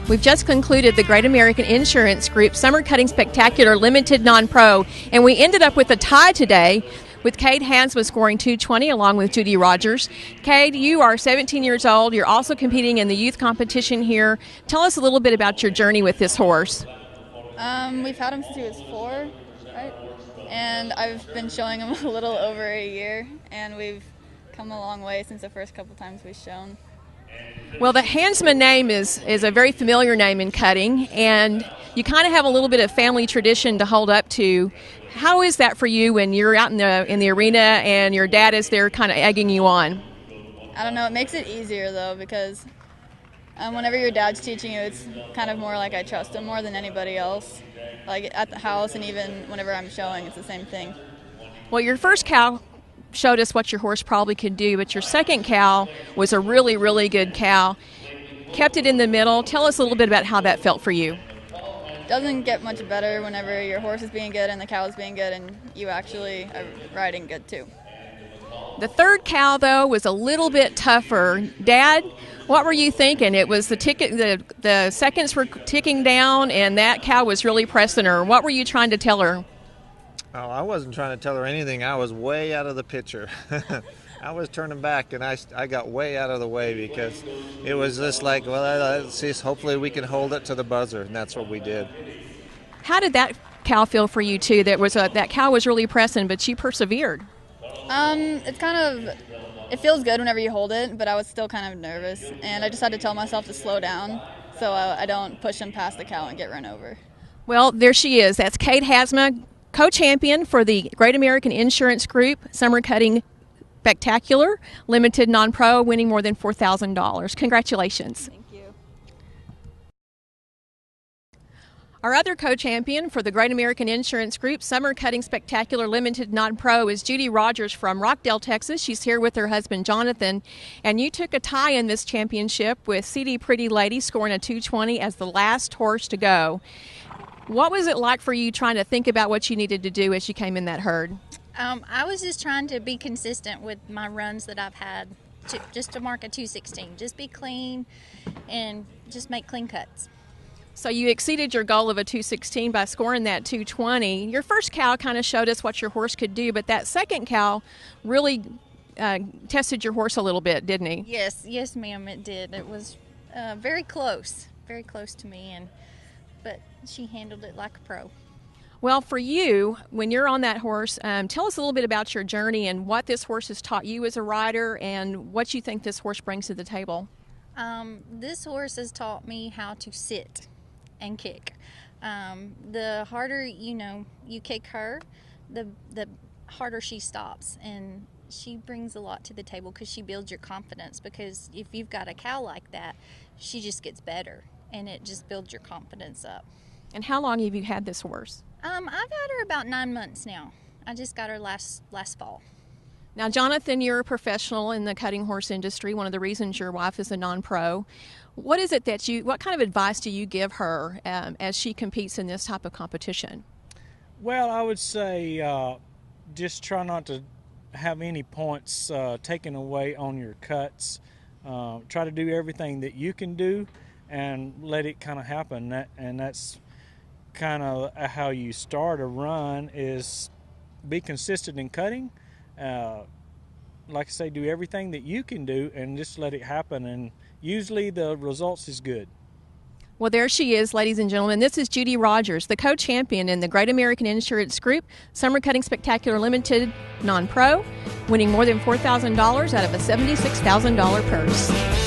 We've just concluded the Great American Insurance Group Summer Cutting Spectacular Limited Non-Pro, and we ended up with a tie today with Cade Hansma scoring 220 along with Judy Rogers. Cade, you are 17 years old. You're also competing in the youth competition here. Tell us a little bit about your journey with this horse. We've had him since he was 4, right? And I've been showing him a little over a year, and we've come a long way since the first couple times we've shown. Well, the Hansma name is a very familiar name in cutting, and you kind of have a little bit of family tradition to hold up to. How is that for you when you're out in the arena and your dad is there kind of egging you on? I don't know. It makes it easier, though, because whenever your dad's teaching you, it's kind of more like I trust him more than anybody else. Like at the house and even whenever I'm showing, it's the same thing. Well, your first cow showed us what your horse probably could do, but your second cow was a really, really good cow. Kept it in the middle. Tell us a little bit about how that felt for you. Doesn't get much better whenever your horse is being good and the cow is being good and you actually are riding good too. The third cow, though, was a little bit tougher. Dad, what were you thinking? It was the seconds were ticking down and that cow was really pressing her. What were you trying to tell her? Oh, I wasn't trying to tell her anything. I was way out of the picture. I was turning back, and I got way out of the way because it was just like, well, let's see, hopefully we can hold it to the buzzer, and that's what we did. How did that cow feel for you, too? That cow was really pressing, but she persevered. It feels good whenever you hold it, but I was still kind of nervous, and I just had to tell myself to slow down so I don't push him past the cow and get run over. Well, there she is. That's Cade Hansma, co-champion for the Great American Insurance Group Summer Cutting Spectacular Limited Non-Pro, winning more than $4,000. Congratulations. Thank you. Our other co-champion for the Great American Insurance Group Summer Cutting Spectacular Limited Non-Pro is Judy Rogers from Rockdale, Texas. She's here with her husband, Jonathan, and you took a tie in this championship with CD Pretty Lady scoring a 220 as the last horse to go. What was it like for you trying to think about what you needed to do as you came in that herd? I was just trying to be consistent with my runs that I've had, just to mark a 216. Just be clean and just make clean cuts. So you exceeded your goal of a 216 by scoring that 220. Your first cow kind of showed us what your horse could do, but that second cow really tested your horse a little bit, didn't he? Yes, ma'am, it did. It was very close to me, but she handled it like a pro. Well, for you, when you're on that horse, tell us a little bit about your journey and what this horse has taught you as a rider and what you think this horse brings to the table. This horse has taught me how to sit and kick. The harder you kick her, the harder she stops, and she brings a lot to the table because she builds your confidence, because if you've got a cow like that, she just gets better and it just builds your confidence up. And how long have you had this horse? I've had her about 9 months now. I just got her last fall. Now, Jonathan, you're a professional in the cutting horse industry. One of the reasons your wife is a non-pro. What is it what kind of advice do you give her as she competes in this type of competition? Well, I would say just try not to have any points taken away on your cuts. Try to do everything that you can do and let it kind of happen. And that's kind of how you start a run, is be consistent in cutting. Like I say, do everything that you can do and just let it happen, and usually the results is good. Well, there she is, ladies and gentlemen. This is Judy Rogers, the co-champion in the Great American Insurance Group Summer Cutting Spectacular Limited Non-Pro, winning more than $4,000 out of a $76,000 purse.